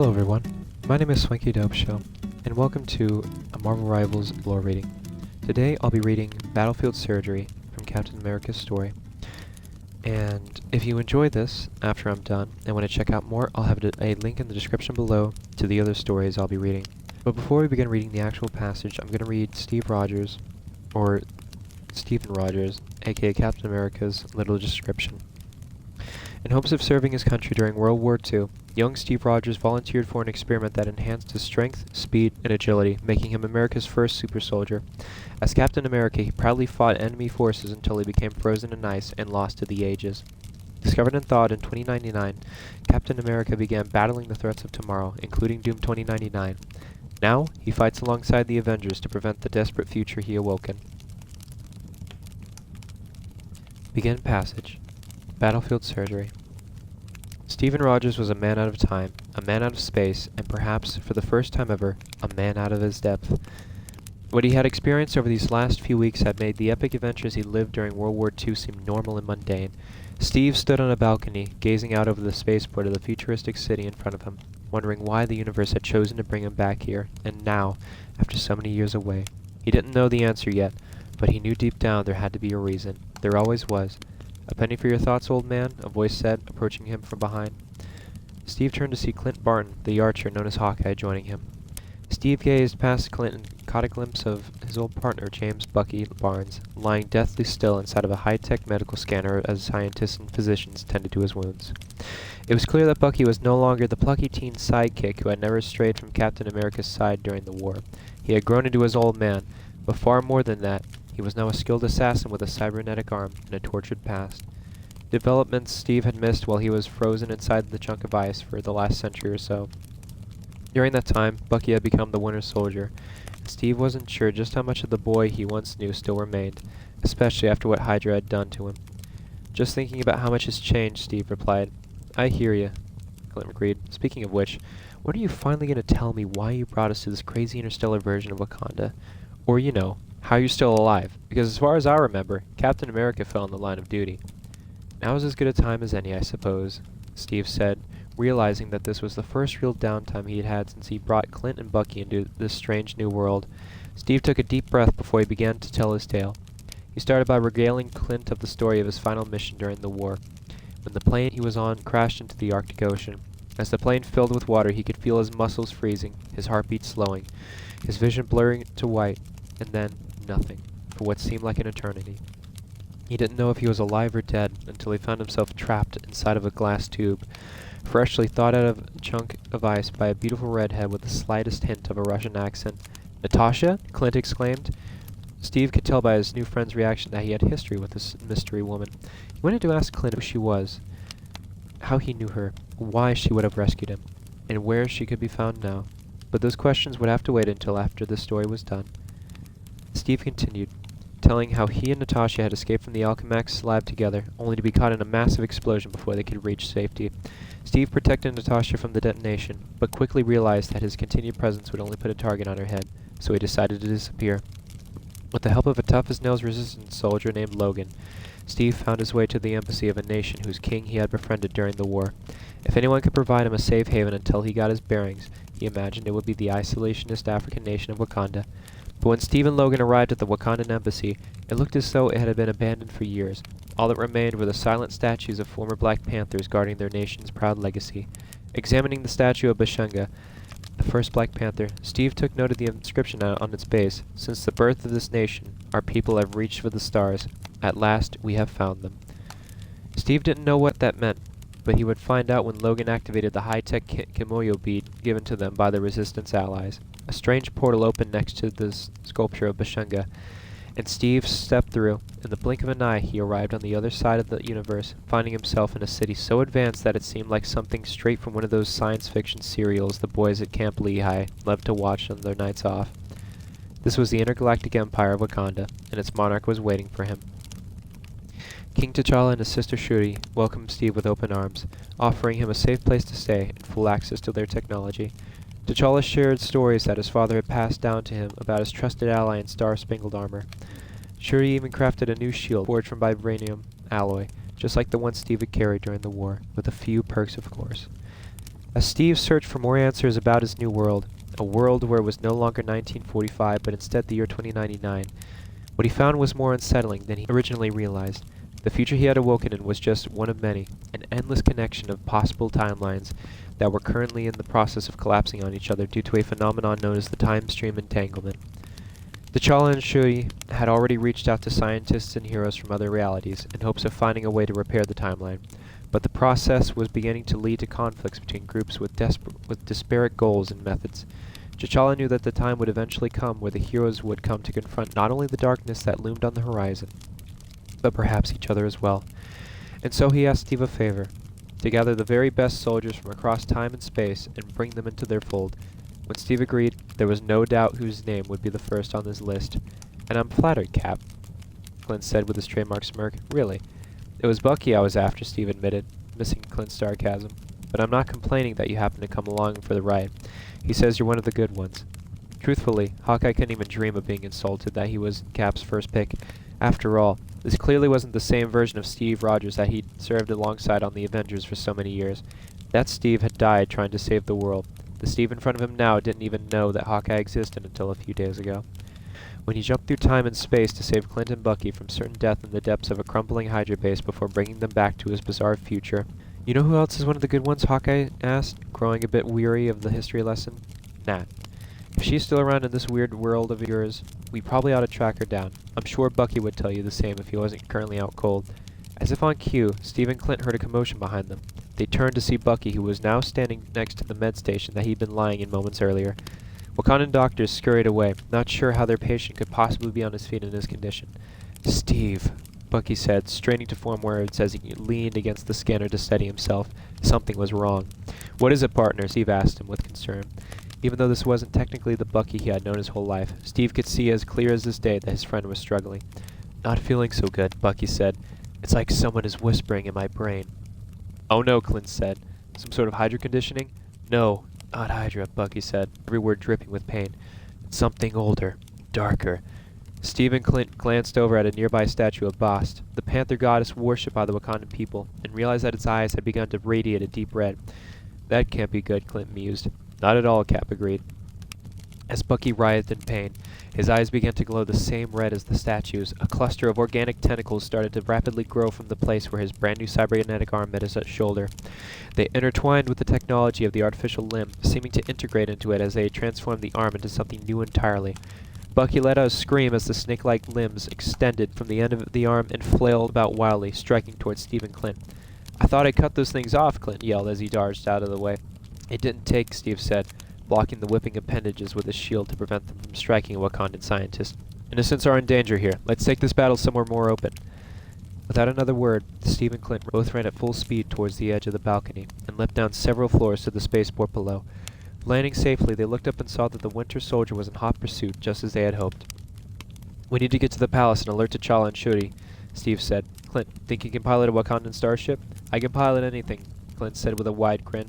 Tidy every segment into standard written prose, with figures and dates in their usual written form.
Hello everyone, my name is Swanky Dope Show, and welcome to a Marvel Rivals lore reading. Today I'll be reading Battlefield Surgery from Captain America's story. And if you enjoy this after I'm done and want to check out more, I'll have a link in the description below to the other stories I'll be reading. But before we begin reading the actual passage, I'm going to read Steve Rogers, or Stephen Rogers, aka Captain America's little description. In hopes of serving his country during World War II, young Steve Rogers volunteered for an experiment that enhanced his strength, speed, and agility, making him America's first super soldier. As Captain America, he proudly fought enemy forces until he became frozen in ice and lost to the ages. Discovered and thawed in 2099, Captain America began battling the threats of tomorrow, including Doom 2099. Now, he fights alongside the Avengers to prevent the desperate future he awoken. Begin passage. Battlefield Surgery. Stephen Rogers was a man out of time, a man out of space, and perhaps, for the first time ever, a man out of his depth. What he had experienced over these last few weeks had made the epic adventures he lived during World War II seem normal and mundane. Steve stood on a balcony, gazing out over the spaceport of the futuristic city in front of him, wondering why the universe had chosen to bring him back here, and now, after so many years away. He didn't know the answer yet, but he knew deep down there had to be a reason. There always was. "A penny for your thoughts, old man," a voice said, approaching him from behind. Steve turned to see Clint Barton, the archer known as Hawkeye, joining him. Steve gazed past Clint and caught a glimpse of his old partner, James "Bucky" Barnes, lying deathly still inside of a high-tech medical scanner as scientists and physicians tended to his wounds. It was clear that Bucky was no longer the plucky teen sidekick who had never strayed from Captain America's side during the war. He had grown into his old man, but far more than that, he was now a skilled assassin with a cybernetic arm and a tortured past. Developments Steve had missed while he was frozen inside the chunk of ice for the last century or so. During that time, Bucky had become the Winter Soldier, and Steve wasn't sure just how much of the boy he once knew still remained, especially after what Hydra had done to him. "Just thinking about how much has changed," Steve replied. "I hear you," Clint agreed. "Speaking of which, when are you finally going to tell me why you brought us to this crazy interstellar version of Wakanda? Or, how you're still alive, because as far as I remember, Captain America fell in the line of duty." "Now is as good a time as any, I suppose," Steve said, realizing that this was the first real downtime he had had since he brought Clint and Bucky into this strange new world. Steve took a deep breath before he began to tell his tale. He started by regaling Clint of the story of his final mission during the war, when the plane he was on crashed into the Arctic Ocean. As the plane filled with water, he could feel his muscles freezing, his heartbeat slowing, his vision blurring to white, and then nothing, for what seemed like an eternity. He didn't know if he was alive or dead until he found himself trapped inside of a glass tube, freshly thawed out of a chunk of ice by a beautiful redhead with the slightest hint of a Russian accent. "Natasha?" Clint exclaimed. Steve could tell by his new friend's reaction that he had history with this mystery woman. He wanted to ask Clint who she was, how he knew her, why she would have rescued him, and where she could be found now. But those questions would have to wait until after the story was done. Steve continued, telling how he and Natasha had escaped from the Alchemax lab together, only to be caught in a massive explosion before they could reach safety. Steve protected Natasha from the detonation, but quickly realized that his continued presence would only put a target on her head, so he decided to disappear. With the help of a tough-as-nails resistance soldier named Logan, Steve found his way to the embassy of a nation whose king he had befriended during the war. If anyone could provide him a safe haven until he got his bearings, he imagined it would be the isolationist African nation of Wakanda. But when Steve and Logan arrived at the Wakandan embassy, it looked as though it had been abandoned for years. All that remained were the silent statues of former Black Panthers guarding their nation's proud legacy. Examining the statue of Bashunga, the first Black Panther, Steve took note of the inscription on its base. "Since the birth of this nation, our people have reached for the stars. At last, we have found them." Steve didn't know what that meant, but he would find out when Logan activated the high-tech Kimoyo bead given to them by the Resistance allies. A strange portal opened next to the sculpture of Bashunga, and Steve stepped through. In the blink of an eye, he arrived on the other side of the universe, finding himself in a city so advanced that it seemed like something straight from one of those science fiction serials the boys at Camp Lehigh loved to watch on their nights off. This was the intergalactic empire of Wakanda, and its monarch was waiting for him. King T'Challa and his sister Shuri welcomed Steve with open arms, offering him a safe place to stay and full access to their technology. T'Challa shared stories that his father had passed down to him about his trusted ally in star-spangled armor. Shuri even crafted a new shield forged from vibranium alloy, just like the one Steve had carried during the war, with a few perks of course. As Steve searched for more answers about his new world, a world where it was no longer 1945 but instead the year 2099, what he found was more unsettling than he originally realized. The future he had awoken in was just one of many, an endless connection of possible timelines that were currently in the process of collapsing on each other due to a phenomenon known as the time stream entanglement. T'Challa and Shuri had already reached out to scientists and heroes from other realities in hopes of finding a way to repair the timeline, but the process was beginning to lead to conflicts between groups with disparate goals and methods. T'Challa knew that the time would eventually come where the heroes would come to confront not only the darkness that loomed on the horizon, but perhaps each other as well. And so he asked Steve a favor, to gather the very best soldiers from across time and space and bring them into their fold. When Steve agreed, there was no doubt whose name would be the first on this list. "And I'm flattered, Cap," Clint said with his trademark smirk. "Really. It was Bucky I was after," Steve admitted, missing Clint's sarcasm. "But I'm not complaining that you happened to come along for the ride. He says you're one of the good ones." Truthfully, Hawkeye couldn't even dream of being insulted that he was Cap's first pick. After all, this clearly wasn't the same version of Steve Rogers that he'd served alongside on the Avengers for so many years. That Steve had died trying to save the world. The Steve in front of him now didn't even know that Hawkeye existed until a few days ago. When he jumped through time and space to save Clint and Bucky from certain death in the depths of a crumbling Hydra base before bringing them back to his bizarre future. "You know who else is one of the good ones?" Hawkeye asked, growing a bit weary of the history lesson. "Nat. If she's still around in this weird world of yours, we probably ought to track her down. I'm sure Bucky would tell you the same if he wasn't currently out cold." As if on cue, Steve and Clint heard a commotion behind them. They turned to see Bucky, who was now standing next to the med station that he'd been lying in moments earlier. Wakandan doctors scurried away, not sure how their patient could possibly be on his feet in his condition. "Steve," Bucky said, straining to form words as he leaned against the scanner to steady himself. Something was wrong. "What is it, partner?" Steve asked him with concern. Even though this wasn't technically the Bucky he had known his whole life, Steve could see as clear as this day that his friend was struggling. "Not feeling so good," Bucky said. "It's like someone is whispering in my brain." "Oh no," Clint said. "Some sort of Hydra conditioning?" "No, not Hydra," Bucky said, every word dripping with pain. "It's something older, darker." Steve and Clint glanced over at a nearby statue of Bast, the panther goddess worshipped by the Wakandan people, and realized that its eyes had begun to radiate a deep red. "That can't be good," Clint mused. "Not at all," Cap agreed. As Bucky writhed in pain, his eyes began to glow the same red as the statue's. A cluster of organic tentacles started to rapidly grow from the place where his brand-new cybernetic arm met his shoulder. They intertwined with the technology of the artificial limb, seeming to integrate into it as they transformed the arm into something new entirely. Bucky let out a scream as the snake-like limbs extended from the end of the arm and flailed about wildly, striking towards Steve and Clint. "I thought I cut those things off," Clint yelled as he dodged out of the way. "It didn't take," Steve said, blocking the whipping appendages with his shield to prevent them from striking a Wakandan scientist. "Innocents are in danger here. Let's take this battle somewhere more open." Without another word, Steve and Clint both ran at full speed towards the edge of the balcony and leapt down several floors to the spaceport below. Landing safely, they looked up and saw that the Winter Soldier was in hot pursuit, just as they had hoped. "We need to get to the palace and alert T'Challa and Shuri," Steve said. "Clint, think you can pilot a Wakandan starship?" "I can pilot anything," Clint said with a wide grin.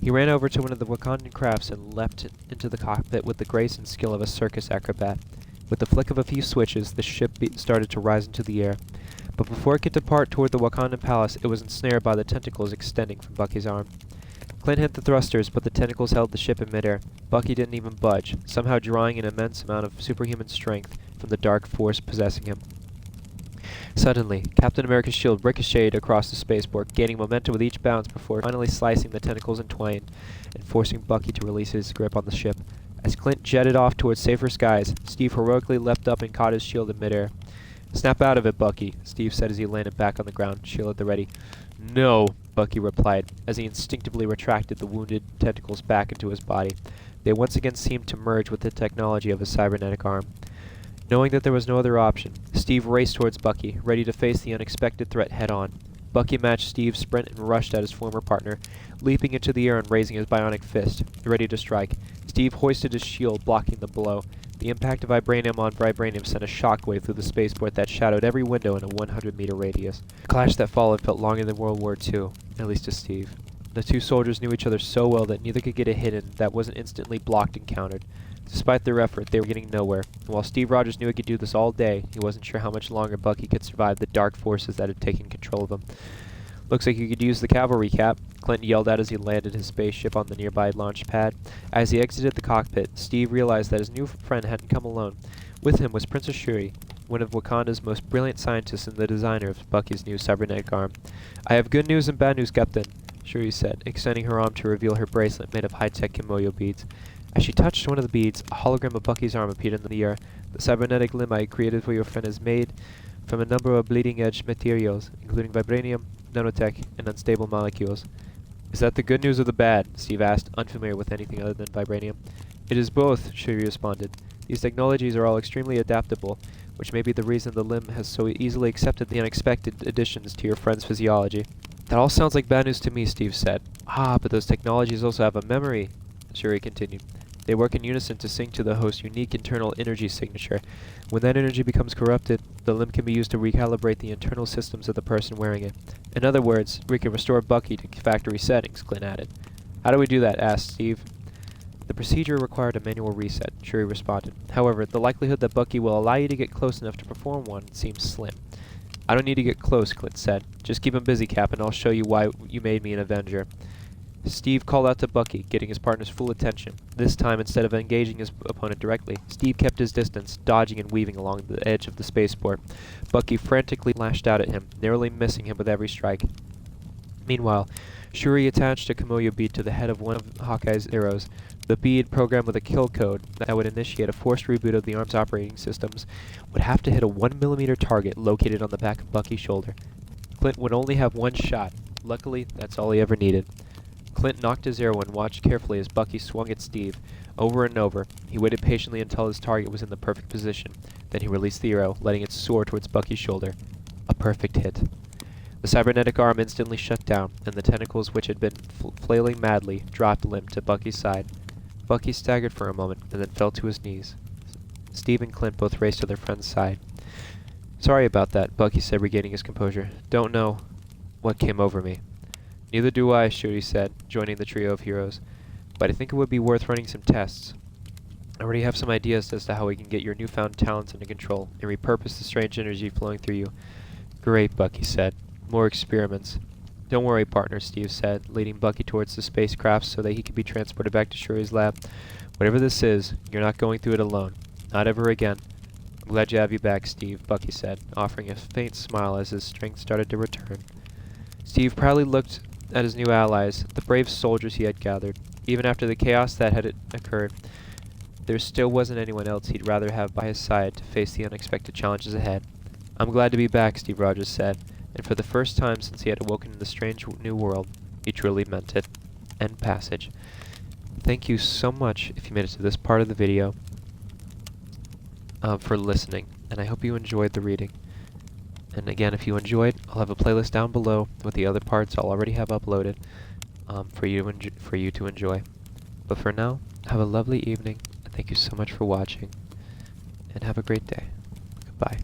He ran over to one of the Wakandan crafts and leapt into the cockpit with the grace and skill of a circus acrobat. With the flick of a few switches, the ship started to rise into the air. But before it could depart toward the Wakandan palace, it was ensnared by the tentacles extending from Bucky's arm. Clint hit the thrusters, but the tentacles held the ship in midair. Bucky didn't even budge, somehow drawing an immense amount of superhuman strength from the dark force possessing him. Suddenly, Captain America's shield ricocheted across the spaceport, gaining momentum with each bounce before finally slicing the tentacles in twain and forcing Bucky to release his grip on the ship. As Clint jetted off towards safer skies, Steve heroically leapt up and caught his shield in midair. "Snap out of it, Bucky," Steve said as he landed back on the ground, shield at the ready. "No," Bucky replied, as he instinctively retracted the wounded tentacles back into his body. They once again seemed to merge with the technology of his cybernetic arm. Knowing that there was no other option, Steve raced towards Bucky, ready to face the unexpected threat head-on. Bucky matched Steve's sprint and rushed at his former partner, leaping into the air and raising his bionic fist, ready to strike. Steve hoisted his shield, blocking the blow. The impact of vibranium on vibranium sent a shockwave through the spaceport that shadowed every window in a 100-meter radius. The clash that followed felt longer than World War II, at least to Steve. The two soldiers knew each other so well that neither could get a hit in that wasn't instantly blocked and countered. Despite their effort, they were getting nowhere, and while Steve Rogers knew he could do this all day, he wasn't sure how much longer Bucky could survive the dark forces that had taken control of him. Looks like you could use the cavalry, Cap, Clint yelled out as he landed his spaceship on the nearby launch pad. As he exited the cockpit, Steve realized that his new friend hadn't come alone. With him was Princess Shuri, one of Wakanda's most brilliant scientists and the designer of Bucky's new cybernetic arm. "I have good news and bad news, Captain," Shuri said, extending her arm to reveal her bracelet made of high-tech Kimoyo beads. As she touched one of the beads, a hologram of Bucky's arm appeared in the air. "The cybernetic limb I created for your friend is made from a number of bleeding-edge materials, including vibranium, nanotech, and unstable molecules." "Is that the good news or the bad?" Steve asked, unfamiliar with anything other than vibranium. "It is both," Shuri responded. "These technologies are all extremely adaptable, which may be the reason the limb has so easily accepted the unexpected additions to your friend's physiology." "That all sounds like bad news to me," Steve said. "Ah, but those technologies also have a memory," Shuri continued. "They work in unison to sync to the host's unique internal energy signature. When that energy becomes corrupted, the limb can be used to recalibrate the internal systems of the person wearing it. In other words, we can restore Bucky to factory settings," Clint added. "How do we do that?" asked Steve. "The procedure required a manual reset," Shuri responded. "However, the likelihood that Bucky will allow you to get close enough to perform one seems slim." "I don't need to get close," Clint said. "Just keep him busy, Cap, and I'll show you why you made me an Avenger." Steve called out to Bucky, getting his partner's full attention. This time, instead of engaging his opponent directly, Steve kept his distance, dodging and weaving along the edge of the spaceport. Bucky frantically lashed out at him, narrowly missing him with every strike. Meanwhile, Shuri attached a Kimoyo bead to the head of one of Hawkeye's arrows. The bead, programmed with a kill code that would initiate a forced reboot of the arm's operating systems, would have to hit a 1mm target located on the back of Bucky's shoulder. Clint would only have one shot. Luckily, that's all he ever needed. Clint knocked his arrow and watched carefully as Bucky swung at Steve. Over and over, he waited patiently until his target was in the perfect position. Then he released the arrow, letting it soar towards Bucky's shoulder. A perfect hit. The cybernetic arm instantly shut down, and the tentacles, which had been flailing madly, dropped limp to Bucky's side. Bucky staggered for a moment, and then fell to his knees. Steve and Clint both raced to their friend's side. "Sorry about that," Bucky said, regaining his composure. "Don't know what came over me." "Neither do I," Shuri said, joining the trio of heroes. "But I think it would be worth running some tests. I already have some ideas as to how we can get your newfound talents under control and repurpose the strange energy flowing through you." "Great," Bucky said. "More experiments." "Don't worry, partner," Steve said, leading Bucky towards the spacecraft so that he could be transported back to Shuri's lab. "Whatever this is, you're not going through it alone. Not ever again." "I'm glad to have you back, Steve," Bucky said, offering a faint smile as his strength started to return. Steve proudly looked at his new allies, the brave soldiers he had gathered. Even after the chaos that had occurred, there still wasn't anyone else he'd rather have by his side to face the unexpected challenges ahead. "I'm glad to be back," Steve Rogers said, and for the first time since he had awoken in the strange new world, he truly meant it. End passage. Thank you so much if you made it to this part of the video for listening, and I hope you enjoyed the reading. And again, if you enjoyed, I'll have a playlist down below with the other parts I'll already have uploaded for you to enjoy. But for now, have a lovely evening, and thank you so much for watching, and have a great day. Goodbye.